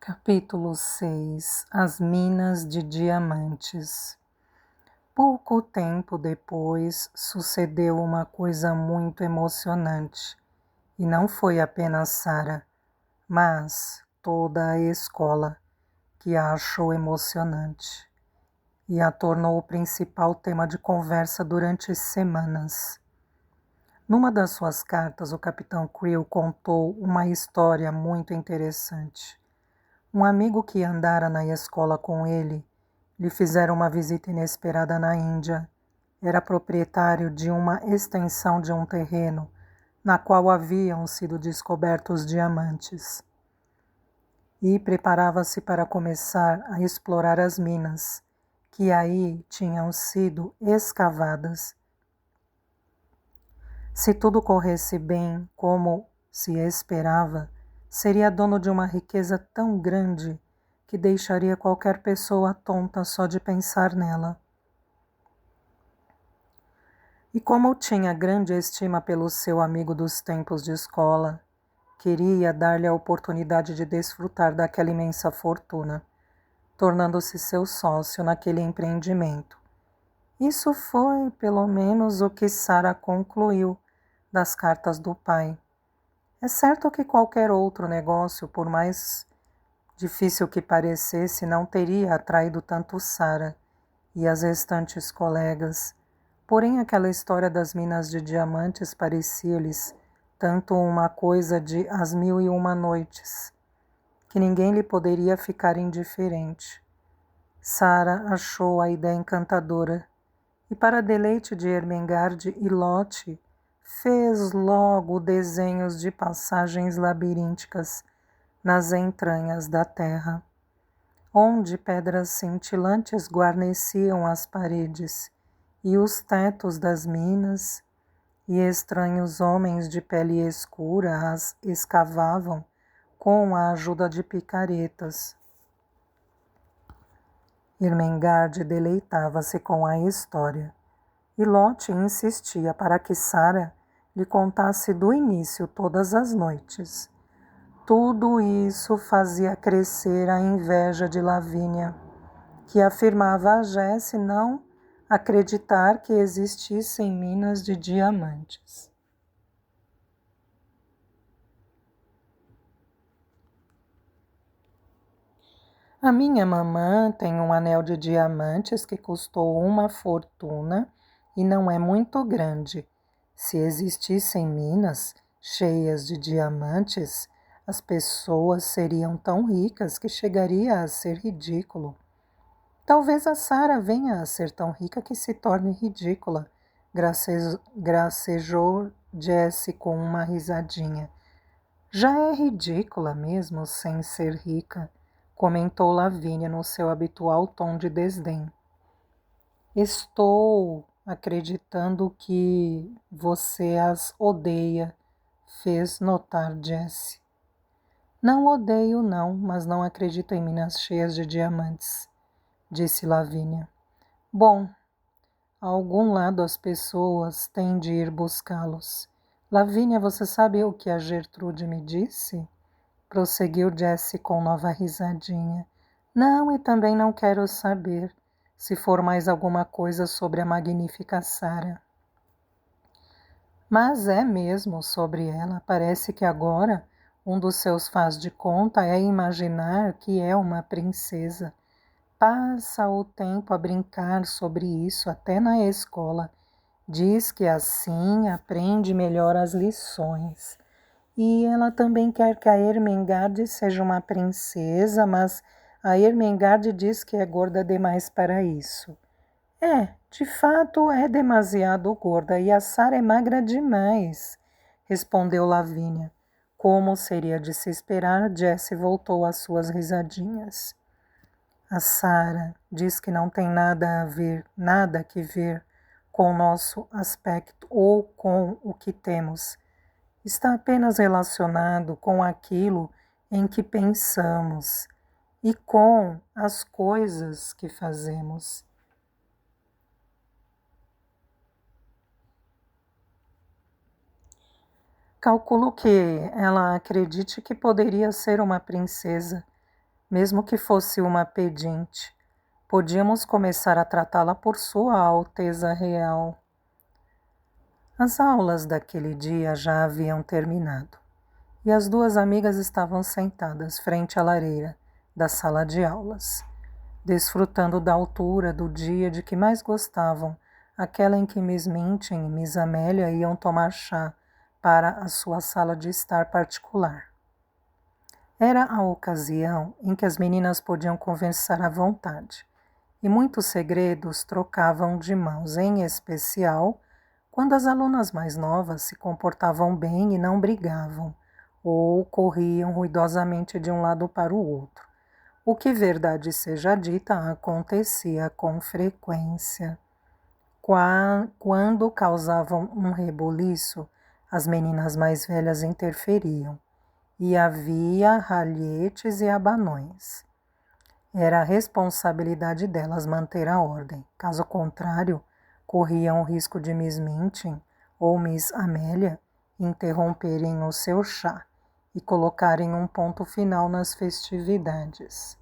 Capítulo 6. As Minas de Diamantes. Pouco tempo depois, sucedeu uma coisa muito emocionante. E não foi apenas Sarah, mas toda a escola, que a achou emocionante. E a tornou o principal tema de conversa durante semanas. Numa das suas cartas, o Capitão Creel contou uma história muito interessante. Um amigo que andara na escola com ele lhe fizera uma visita inesperada na Índia. Era proprietário de uma extensão de um terreno na qual haviam sido descobertos diamantes. E preparava-se para começar a explorar as minas, que aí tinham sido escavadas. Se tudo corresse bem como se esperava, seria dono de uma riqueza tão grande que deixaria qualquer pessoa tonta só de pensar nela. E como tinha grande estima pelo seu amigo dos tempos de escola, queria dar-lhe a oportunidade de desfrutar daquela imensa fortuna, tornando-se seu sócio naquele empreendimento. Isso foi, pelo menos, o que Sarah concluiu das cartas do pai. É certo que qualquer outro negócio, por mais difícil que parecesse, não teria atraído tanto Sarah e as restantes colegas. Porém, aquela história das minas de diamantes parecia-lhes tanto uma coisa de As Mil e Uma Noites, que ninguém lhe poderia ficar indiferente. Sarah achou a ideia encantadora e, para deleite de Ermengarde e Lot, fez logo desenhos de passagens labirínticas nas entranhas da terra, onde pedras cintilantes guarneciam as paredes e os tetos das minas, e estranhos homens de pele escura as escavavam com a ajuda de picaretas. Ermengarde deleitava-se com a história, e Lot insistia para que Sarah lhe contasse do início todas as noites. Tudo isso fazia crescer a inveja de Lavínia, que afirmava a Jessie não acreditar que existissem minas de diamantes. A minha mamã tem um anel de diamantes que custou uma fortuna e não é muito grande. Se existissem minas cheias de diamantes, as pessoas seriam tão ricas que chegaria a ser ridículo. Talvez a Sarah venha a ser tão rica que se torne ridícula, gracejou Jessie com uma risadinha. Já é ridícula mesmo sem ser rica, comentou Lavínia no seu habitual tom de desdém. Estou acreditando que você as odeia, fez notar Jessie. Não odeio não, mas não acredito em minas cheias de diamantes, disse Lavínia. Bom, a algum lado as pessoas têm de ir buscá-los. Lavínia, você sabe o que a Gertrude me disse? Prosseguiu Jessie com nova risadinha. Não, e também não quero saber, se for mais alguma coisa sobre a magnífica Sarah. Mas é mesmo sobre ela. Parece que agora um dos seus faz de conta é imaginar que é uma princesa. Passa o tempo a brincar sobre isso até na escola. Diz que assim aprende melhor as lições. E ela também quer que a Ermengarde seja uma princesa, mas a Ermengarde diz que é gorda demais para isso. De fato é demasiado gorda e a Sarah é magra demais, respondeu Lavínia. Como seria de se esperar, Jessie voltou às suas risadinhas. A Sarah diz que não tem nada que ver com o nosso aspecto ou com o que temos. Está apenas relacionado com aquilo em que pensamos e com as coisas que fazemos. Calculo que ela acredite que poderia ser uma princesa, Mesmo que fosse uma pedinte, podíamos começar a tratá-la por Sua Alteza Real. As aulas daquele dia já haviam terminado, e as duas amigas estavam sentadas frente à lareira da sala de aulas, desfrutando da altura do dia de que mais gostavam, aquela em que Miss Minchin e Miss Amélia iam tomar chá para a sua sala de estar particular. Era a ocasião em que as meninas podiam conversar à vontade, e muitos segredos trocavam de mãos, em especial quando as alunas mais novas se comportavam bem e não brigavam, ou corriam ruidosamente de um lado para o outro. O que, verdade seja dita, acontecia com frequência. Quando causavam um rebuliço, as meninas mais velhas interferiam, e havia ralhetes e abanões. Era a responsabilidade delas manter a ordem. Caso contrário, corriam o risco de Miss Minchin ou Miss Amélia interromperem o seu chá e colocarem um ponto final nas festividades.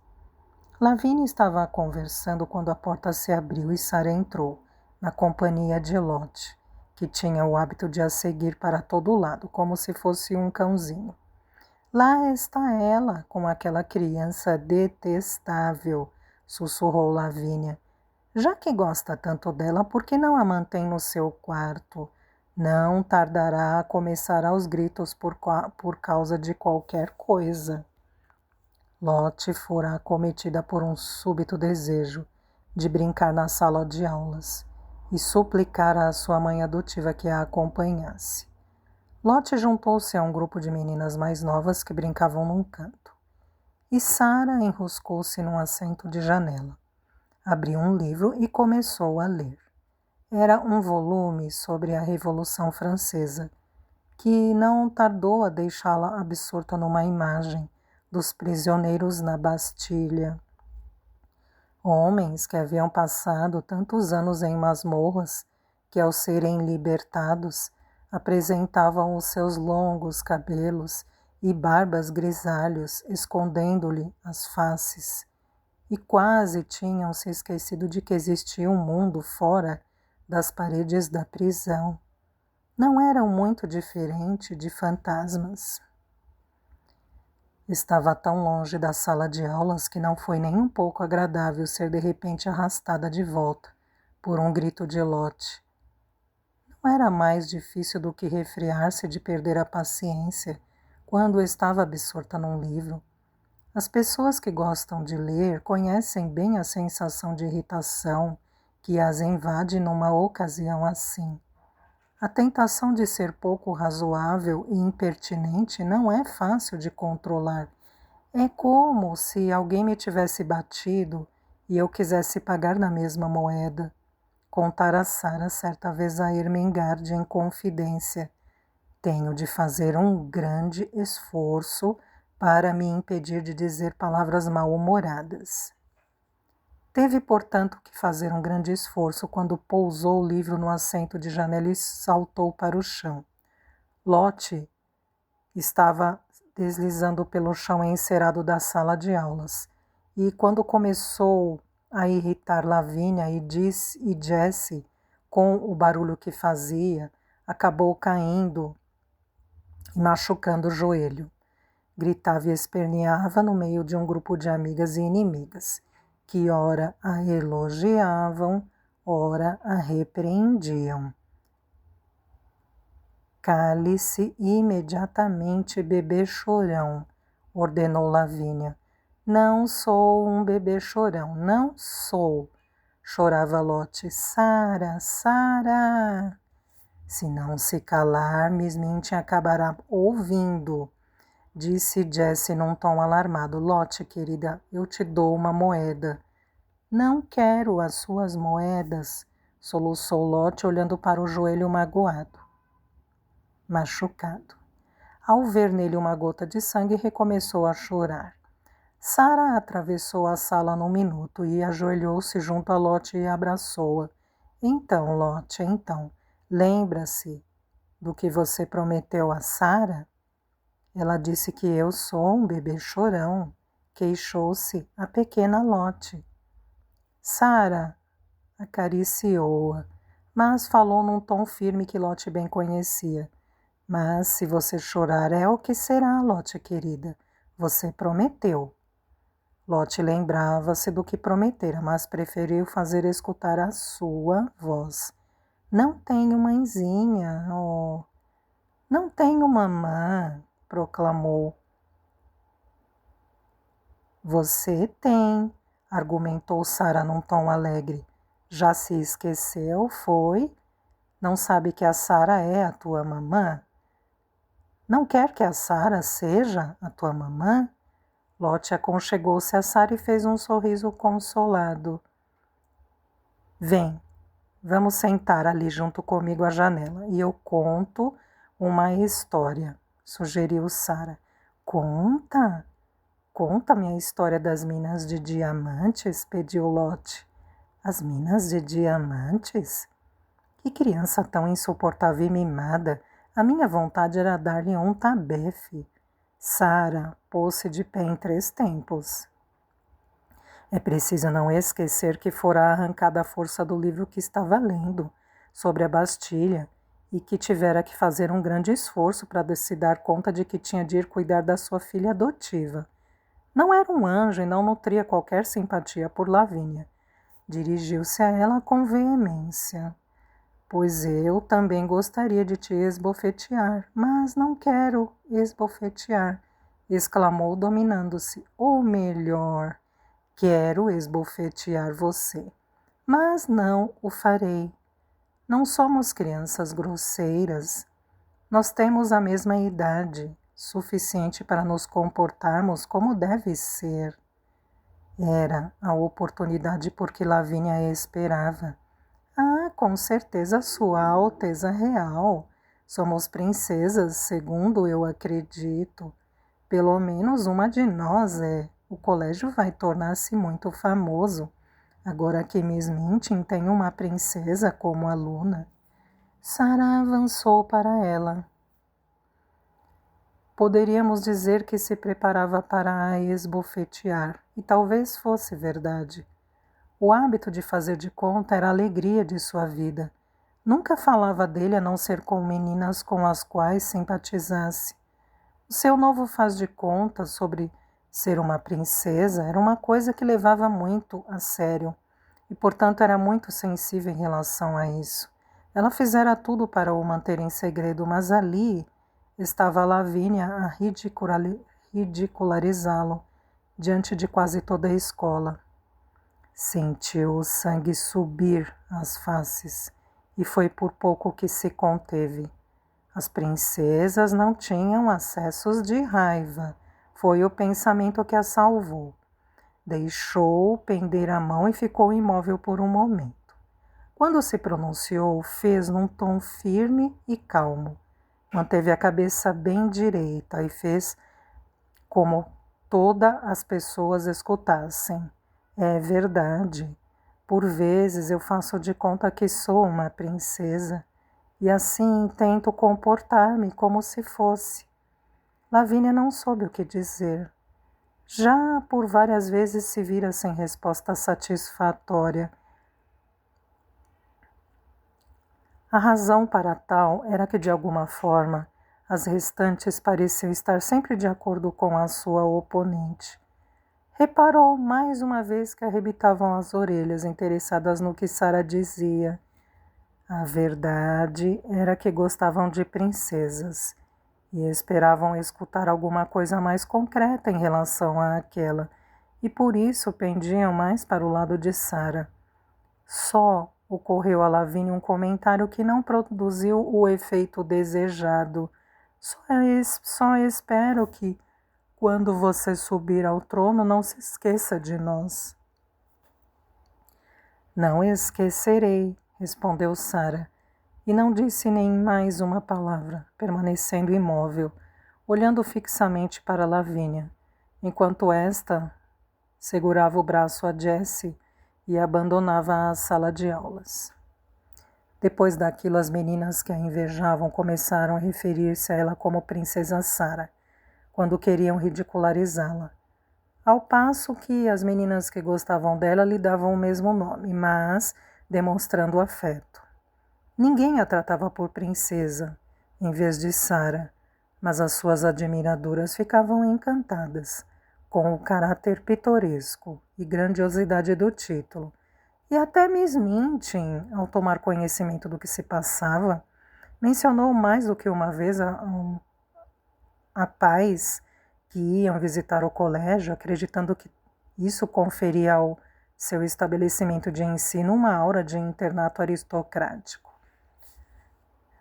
Lavínia estava conversando quando a porta se abriu e Sara entrou, na companhia de Lotte, que tinha o hábito de a seguir para todo lado, como se fosse um cãozinho. Lá está ela, com aquela criança detestável, sussurrou Lavínia. Já que gosta tanto dela, por que não a mantém no seu quarto? Não tardará a começar aos gritos por causa de qualquer coisa. Lotte fora acometida por um súbito desejo de brincar na sala de aulas e suplicara à sua mãe adotiva que a acompanhasse. Lotte juntou-se a um grupo de meninas mais novas que brincavam num canto, e Sara enroscou-se num assento de janela. Abriu um livro e começou a ler. Era um volume sobre a Revolução Francesa, que não tardou a deixá-la absorta numa imagem dos prisioneiros na Bastilha. Homens que haviam passado tantos anos em masmorras que, ao serem libertados, apresentavam os seus longos cabelos e barbas grisalhos, escondendo-lhe as faces, e quase tinham se esquecido de que existia um mundo fora das paredes da prisão. Não eram muito diferente de fantasmas. Estava tão longe da sala de aulas que não foi nem um pouco agradável ser de repente arrastada de volta por um grito de Lotte. Não era mais difícil do que resfriar-se de perder a paciência quando estava absorta num livro. As pessoas que gostam de ler conhecem bem a sensação de irritação que as invade numa ocasião assim. A tentação de ser pouco razoável e impertinente não é fácil de controlar. É como se alguém me tivesse batido e eu quisesse pagar na mesma moeda. Contara Sara certa vez a Ermengarde em confidência. Tenho de fazer um grande esforço para me impedir de dizer palavras mal-humoradas. Teve, portanto, que fazer um grande esforço quando pousou o livro no assento de janela e saltou para o chão. Lotte estava deslizando pelo chão encerado da sala de aulas, e quando começou a irritar Lavínia e Jessie com o barulho que fazia, acabou caindo e machucando o joelho. Gritava e esperneava no meio de um grupo de amigas e inimigas, que ora a elogiavam, ora a repreendiam. Cale-se imediatamente, bebê chorão, ordenou Lavínia. Não sou um bebê chorão, não sou, chorava Lotte. Sara, Sara. Se não se calar, Miss Minchin acabará ouvindo, disse Jessie num tom alarmado. Lotte, querida, eu te dou uma moeda. Não quero as suas moedas, soluçou Lotte, olhando para o joelho machucado. Ao ver nele uma gota de sangue, recomeçou a chorar. Sara atravessou a sala num minuto e ajoelhou-se junto a Lotte e abraçou-a. Então, Lotte, então, lembra-se do que você prometeu a Sara? Ela disse que eu sou um bebê chorão, queixou-se a pequena Lotte. Sara acariciou-a, mas falou num tom firme que Lotte bem conhecia. Mas se você chorar é o que será, Lotte querida. Você prometeu. Lotte lembrava-se do que prometera, mas preferiu fazer escutar a sua voz. Não tenho mãezinha, oh. Não tenho mamã, proclamou. Você tem, argumentou Sara num tom alegre. Já se esqueceu, foi? Não sabe que a Sara é a tua mamã? Não quer que a Sara seja a tua mamã? Lotte aconchegou-se a Sara e fez um sorriso consolado. Vem, vamos sentar ali junto comigo à janela e eu conto uma história, sugeriu Sara. Conta? Conta-me a história das minas de diamantes, pediu Lotte. As minas de diamantes? Que criança tão insuportável e mimada! A minha vontade era dar-lhe um tabefe. Sara pôs-se de pé em 3 tempos. É preciso não esquecer que fora arrancada a força do livro que estava lendo, sobre a Bastilha, e que tivera que fazer um grande esforço para se dar conta de que tinha de ir cuidar da sua filha adotiva. Não era um anjo e não nutria qualquer simpatia por Lavínia. Dirigiu-se a ela com veemência. Pois eu também gostaria de te esbofetear, mas não quero esbofetear, exclamou dominando-se. Ou melhor, quero esbofetear você, mas não o farei. Não somos crianças grosseiras. Nós temos a mesma idade, suficiente para nos comportarmos como deve ser. Era a oportunidade por que Lavínia esperava. Ah, com certeza, Sua Alteza Real. Somos princesas, segundo eu acredito. Pelo menos uma de nós é. O colégio vai tornar-se muito famoso. Agora que Miss Minchin tem uma princesa como aluna. Sara avançou para ela. Poderíamos dizer que se preparava para a esbofetear, e talvez fosse verdade. O hábito de fazer de conta era a alegria de sua vida. Nunca falava dele a não ser com meninas com as quais simpatizasse. O seu novo faz de conta sobre ser uma princesa era uma coisa que levava muito a sério e, portanto, era muito sensível em relação a isso. Ela fizera tudo para o manter em segredo, mas ali estava Lavínia a ridicularizá-lo diante de quase toda a escola. Sentiu o sangue subir às faces e foi por pouco que se conteve. As princesas não tinham acessos de raiva. Foi o pensamento que a salvou. Deixou pender a mão e ficou imóvel por um momento. Quando se pronunciou, fez num tom firme e calmo. Manteve a cabeça bem direita e fez como todas as pessoas escutassem. É verdade. Por vezes eu faço de conta que sou uma princesa e assim tento comportar-me como se fosse. Lavínia não soube o que dizer. Já por várias vezes se vira sem resposta satisfatória. A razão para tal era que, de alguma forma, as restantes pareciam estar sempre de acordo com a sua oponente. Reparou mais uma vez que arrebitavam as orelhas, interessadas no que Sara dizia. A verdade era que gostavam de princesas e esperavam escutar alguma coisa mais concreta em relação àquela, e por isso pendiam mais para o lado de Sara. Só ocorreu a Lavínia um comentário que não produziu o efeito desejado. Só espero que, quando você subir ao trono, não se esqueça de nós. Não esquecerei, respondeu Sara, e não disse nem mais uma palavra, permanecendo imóvel, olhando fixamente para Lavínia, enquanto esta segurava o braço a Jessie e abandonava a sala de aulas. Depois daquilo, as meninas que a invejavam começaram a referir-se a ela como Princesa Sara, quando queriam ridicularizá-la. ao passo que as meninas que gostavam dela lhe davam o mesmo nome, mas demonstrando afeto. Ninguém a tratava por princesa, em vez de Sara, mas as suas admiradoras ficavam encantadas com o caráter pitoresco e grandiosidade do título. E até Miss Minchin, ao tomar conhecimento do que se passava, mencionou mais do que uma vez a pais que iam visitar o colégio, acreditando que isso conferia ao seu estabelecimento de ensino uma aura de internato aristocrático.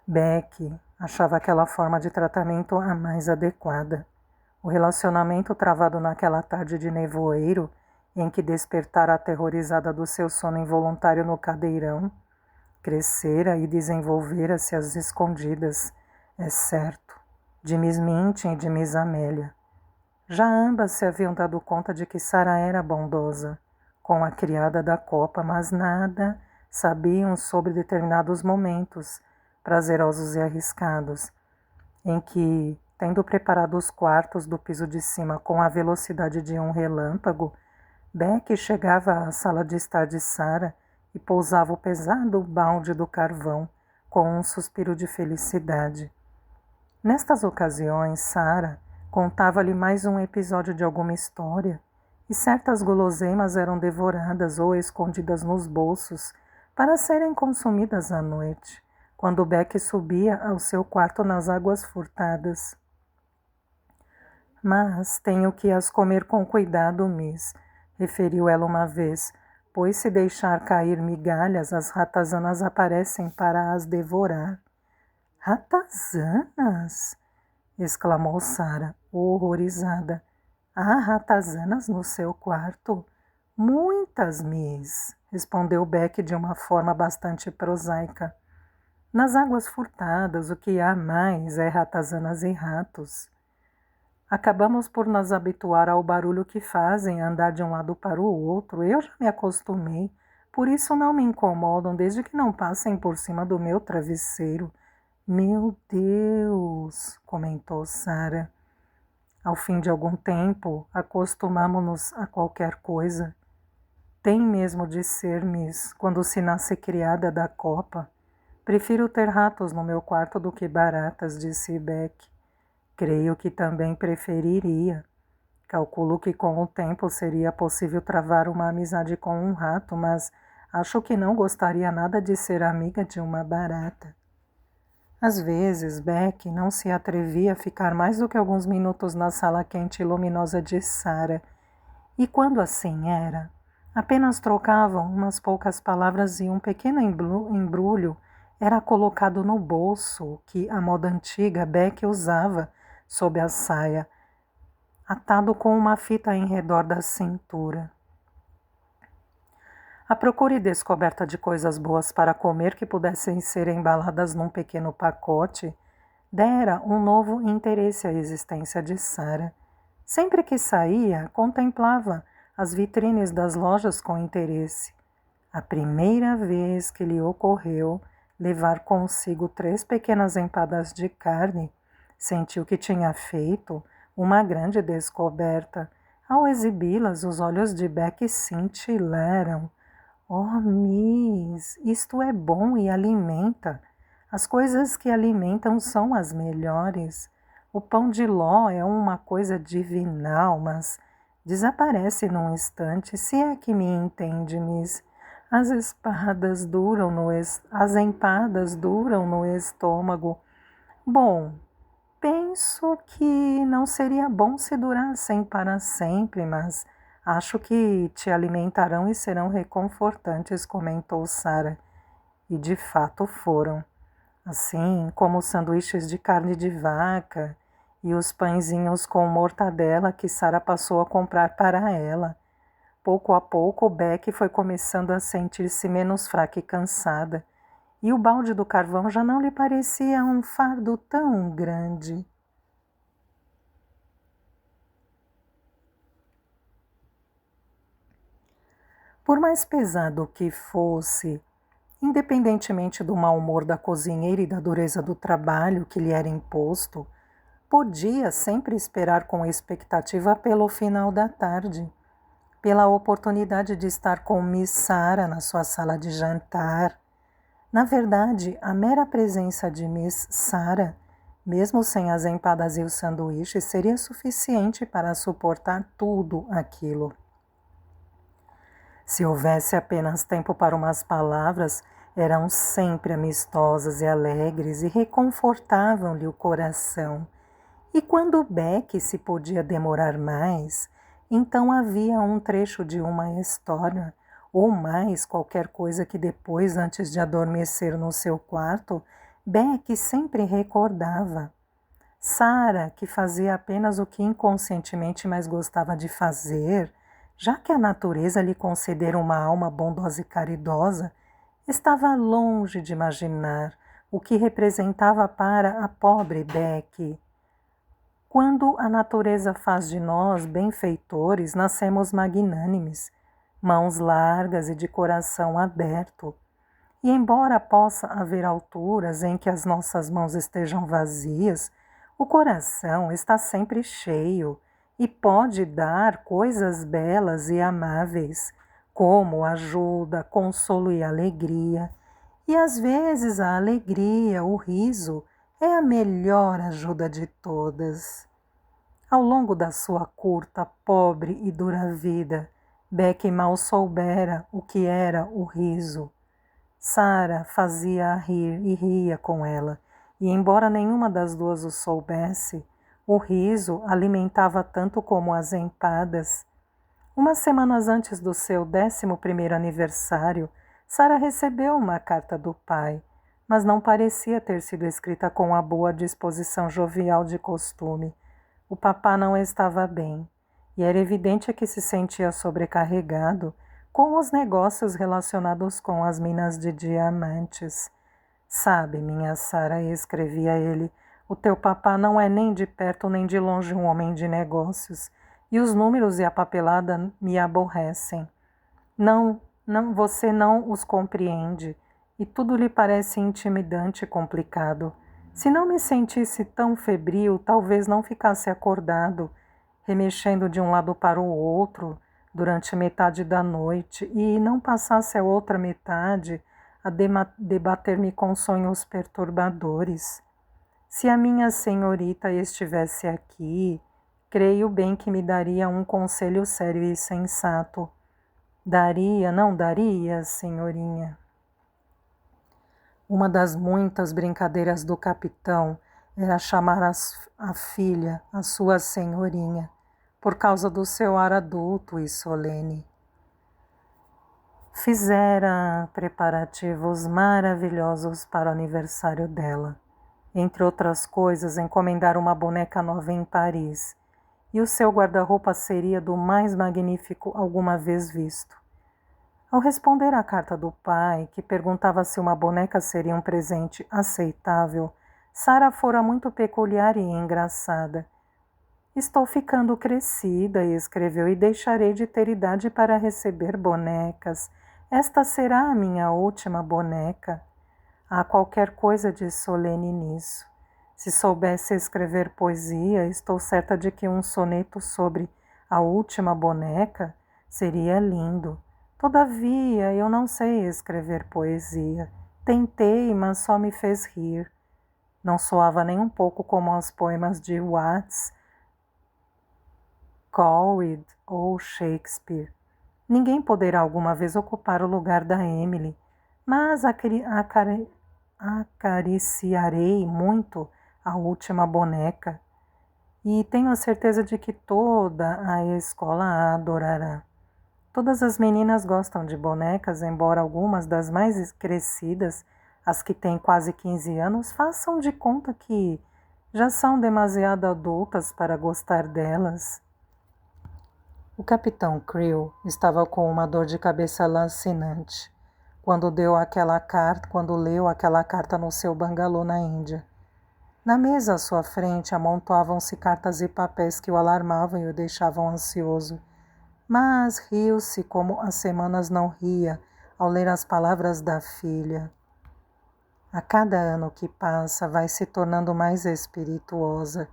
Beck achava aquela forma de tratamento a mais adequada. O relacionamento travado naquela tarde de nevoeiro, em que despertara aterrorizada do seu sono involuntário no cadeirão, crescera e desenvolvera-se às escondidas, é certo, de Miss Minchin e de Miss Amélia. Já ambas se haviam dado conta de que Sara era bondosa com a criada da copa, mas nada sabiam sobre determinados momentos prazerosos e arriscados, em que, tendo preparado os quartos do piso de cima com a velocidade de um relâmpago, Beck chegava à sala de estar de Sara e pousava o pesado balde do carvão com um suspiro de felicidade. Nestas ocasiões, Sara contava-lhe mais um episódio de alguma história, e certas guloseimas eram devoradas ou escondidas nos bolsos para serem consumidas à noite, quando Beck subia ao seu quarto nas águas furtadas. Mas tenho que as comer com cuidado, Miss, referiu ela uma vez, pois se deixar cair migalhas, as ratazanas aparecem para as devorar. Ratazanas? Exclamou Sara, horrorizada. Há ratazanas no seu quarto? Muitas, Miss, respondeu Beck de uma forma bastante prosaica. Nas águas furtadas, o que há mais é ratazanas e ratos. Acabamos por nos habituar ao barulho que fazem, andar de um lado para o outro. Eu já me acostumei, por isso não me incomodam desde que não passem por cima do meu travesseiro. Meu Deus, comentou Sara. Ao fim de algum tempo, acostumamo-nos a qualquer coisa. Tem mesmo de ser, Miss, quando se nasce criada da copa. Prefiro ter ratos no meu quarto do que baratas, disse Beck. Creio que também preferiria. Calculo que com o tempo seria possível travar uma amizade com um rato, mas acho que não gostaria nada de ser amiga de uma barata. Às vezes, Beck não se atrevia a ficar mais do que alguns minutos na sala quente e luminosa de Sara, e quando assim era, apenas trocavam umas poucas palavras e um pequeno embrulho era colocado no bolso que, à moda antiga, Beck usava sob a saia, atado com uma fita em redor da cintura. A procura e descoberta de coisas boas para comer que pudessem ser embaladas num pequeno pacote dera um novo interesse à existência de Sara. Sempre que saía, contemplava as vitrines das lojas com interesse. A primeira vez que lhe ocorreu levar consigo 3 pequenas empadas de carne, sentiu que tinha feito uma grande descoberta. Ao exibi-las, os olhos de Beck cintilaram. Oh, Miss, isto é bom e alimenta. As coisas que alimentam são as melhores. O pão de ló é uma coisa divinal, mas desaparece num instante, se é que me entende, Miss. As empadas duram no estômago. Bom, penso que não seria bom se durassem para sempre, mas acho que te alimentarão e serão reconfortantes, comentou Sara. E de fato foram. Assim como os sanduíches de carne de vaca e os pãezinhos com mortadela que Sara passou a comprar para ela. Pouco a pouco, Beck foi começando a sentir-se menos fraca e cansada, e o balde do carvão já não lhe parecia um fardo tão grande. Por mais pesado que fosse, independentemente do mau humor da cozinheira e da dureza do trabalho que lhe era imposto, podia sempre esperar com expectativa pelo final da tarde, pela oportunidade de estar com Miss Sarah na sua sala de jantar. Na verdade, a mera presença de Miss Sarah, mesmo sem as empadas e os sanduíches, seria suficiente para suportar tudo aquilo. Se houvesse apenas tempo para umas palavras, eram sempre amistosas e alegres e reconfortavam-lhe o coração. E quando Beck se podia demorar mais, então havia um trecho de uma história, ou mais qualquer coisa que depois, antes de adormecer no seu quarto, Beck sempre recordava. Sarah, que fazia apenas o que inconscientemente mais gostava de fazer, já que a natureza lhe concedera uma alma bondosa e caridosa, estava longe de imaginar o que representava para a pobre Beck. Quando a natureza faz de nós benfeitores, nascemos magnânimes, mãos largas e de coração aberto. E embora possa haver alturas em que as nossas mãos estejam vazias, o coração está sempre cheio e pode dar coisas belas e amáveis, como ajuda, consolo e alegria. E às vezes a alegria, o riso, é a melhor ajuda de todas. Ao longo da sua curta, pobre e dura vida, Beck mal soubera o que era o riso. Sarah fazia-a rir e ria com ela, e embora nenhuma das duas o soubesse, o riso alimentava tanto como as empadas. Umas semanas antes do seu 11º aniversário, Sarah recebeu uma carta do pai, mas não parecia ter sido escrita com a boa disposição jovial de costume. O papá não estava bem, e era evidente que se sentia sobrecarregado com os negócios relacionados com as minas de diamantes. Sabe, minha Sarah, escrevia ele, o teu papá não é nem de perto nem de longe um homem de negócios, e os números e a papelada me aborrecem. Você não os compreende, e tudo lhe parece intimidante e complicado. Se não me sentisse tão febril, talvez não ficasse acordado, remexendo de um lado para o outro durante metade da noite e não passasse a outra metade a debater-me com sonhos perturbadores. Se a minha senhorita estivesse aqui, creio bem que me daria um conselho sério e sensato. Daria, não daria, senhorinha? Uma das muitas brincadeiras do capitão era chamar a filha, a sua senhorinha, por causa do seu ar adulto e solene. Fizera preparativos maravilhosos para o aniversário dela. Entre outras coisas, encomendara uma boneca nova em Paris, e o seu guarda-roupa seria do mais magnífico alguma vez visto. Ao responder à carta do pai, que perguntava se uma boneca seria um presente aceitável, Sarah fora muito peculiar e engraçada. Estou ficando crescida, escreveu, e deixarei de ter idade para receber bonecas. Esta será a minha última boneca. Há qualquer coisa de solene nisso. Se soubesse escrever poesia, estou certa de que um soneto sobre a última boneca seria lindo. Todavia, eu não sei escrever poesia. Tentei, mas só me fez rir. Não soava nem um pouco como os poemas de Watts, Coleridge ou Shakespeare. Ninguém poderá alguma vez ocupar o lugar da Emily, mas acariciarei muito a última boneca e tenho a certeza de que toda a escola a adorará. Todas as meninas gostam de bonecas, embora algumas das mais crescidas, as que têm quase 15 anos, façam de conta que já são demasiado adultas para gostar delas. O capitão Creel estava com uma dor de cabeça lancinante quando leu aquela carta no seu bangalô na Índia. Na mesa à sua frente amontoavam-se cartas e papéis que o alarmavam e o deixavam ansioso. Mas riu-se como há semanas não ria ao ler as palavras da filha. A cada ano que passa vai se tornando mais espirituosa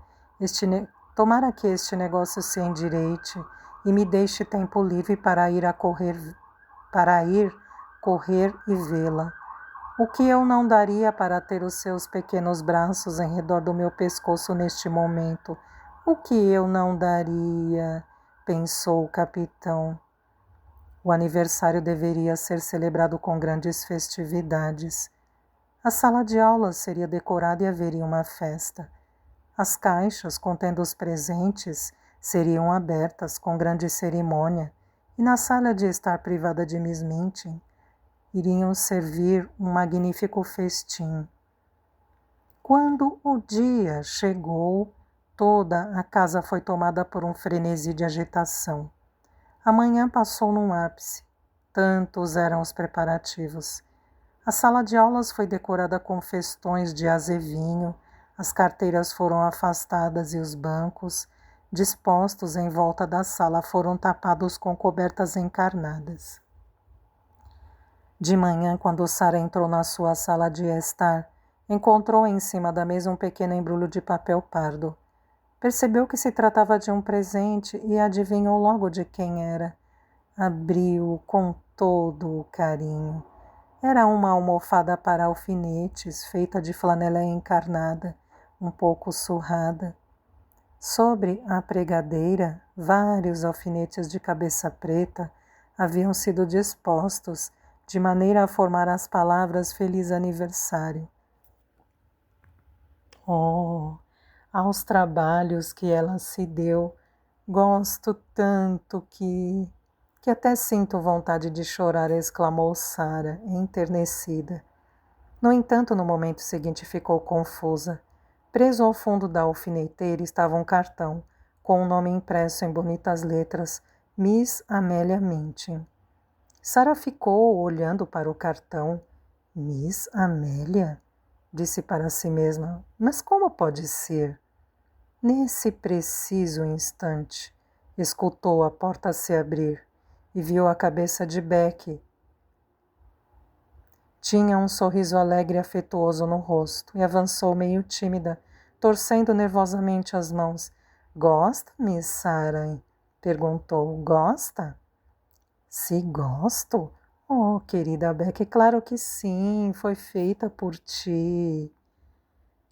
Tomara que este negócio se endireite e me deixe tempo livre para ir correr e vê-la. O que eu não daria para ter os seus pequenos braços em redor do meu pescoço neste momento? O que eu não daria? Pensou o capitão. O aniversário deveria ser celebrado com grandes festividades. A sala de aulas seria decorada e haveria uma festa. As caixas contendo os presentes seriam abertas com grande cerimônia e na sala de estar privada de Miss Minton iriam servir um magnífico festim. Quando o dia chegou, toda a casa foi tomada por um frenesi de agitação. A manhã passou num ápice. Tantos eram os preparativos. A sala de aulas foi decorada com festões de azevinho, as carteiras foram afastadas e os bancos, dispostos em volta da sala, foram tapados com cobertas encarnadas. De manhã, quando Sara entrou na sua sala de estar, encontrou em cima da mesa um pequeno embrulho de papel pardo. Percebeu que se tratava de um presente e adivinhou logo de quem era. Abriu-o com todo o carinho. Era uma almofada para alfinetes, feita de flanela encarnada, um pouco surrada. Sobre a pregadeira, vários alfinetes de cabeça preta haviam sido dispostos, de maneira a formar as palavras Feliz Aniversário. Oh, aos trabalhos que ela se deu, gosto tanto que até sinto vontade de chorar, exclamou Sara, enternecida. No entanto, no momento seguinte ficou confusa. Preso ao fundo da alfineteira estava um cartão, com um nome impresso em bonitas letras, Miss Amélia Minton. Sara ficou olhando para o cartão. Miss Amélia? Disse para si mesma. Mas como pode ser? Nesse preciso instante, escutou a porta se abrir e viu a cabeça de Becky. Tinha um sorriso alegre e afetuoso no rosto e avançou meio tímida, torcendo nervosamente as mãos. Gosta, Miss Sarah? Perguntou. Gosta? Se gosto? Oh, querida Becky, claro que sim, foi feita por ti.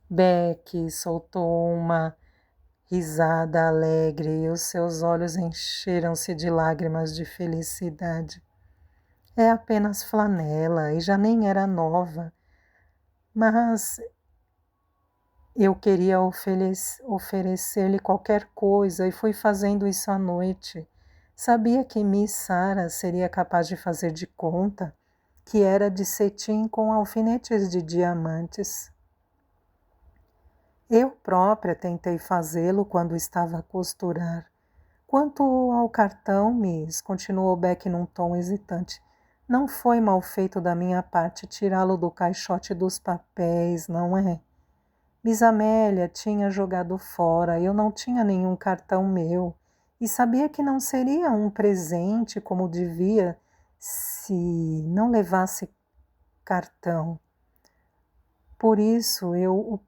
Becky soltou uma risada alegre e os seus olhos encheram-se de lágrimas de felicidade. É apenas flanela e já nem era nova, mas eu queria oferecer-lhe qualquer coisa e fui fazendo isso à noite. Sabia que Miss Sarah seria capaz de fazer de conta que era de cetim com alfinetes de diamantes. Eu própria tentei fazê-lo quando estava a costurar. Quanto ao cartão, Miss, continuou Beck num tom hesitante, não foi mal feito da minha parte tirá-lo do caixote dos papéis, não é? Miss Amélia tinha jogado fora, eu não tinha nenhum cartão meu, e sabia que não seria um presente como devia se não levasse cartão. Por isso eu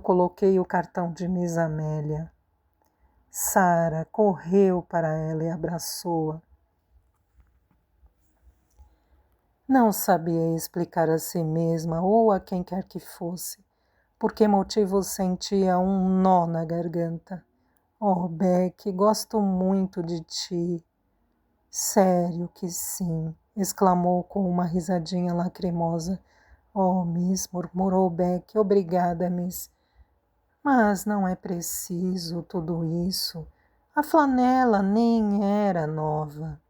coloquei o cartão de Miss Amélia. Sara correu para ela e abraçou-a. Não sabia explicar a si mesma ou a quem quer que fosse, por que motivo sentia um nó na garganta. Oh, Beck, gosto muito de ti. Sério que sim, exclamou com uma risadinha lacrimosa. Oh, Miss, murmurou Beck, obrigada, Miss. Mas não é preciso tudo isso. A flanela nem era nova.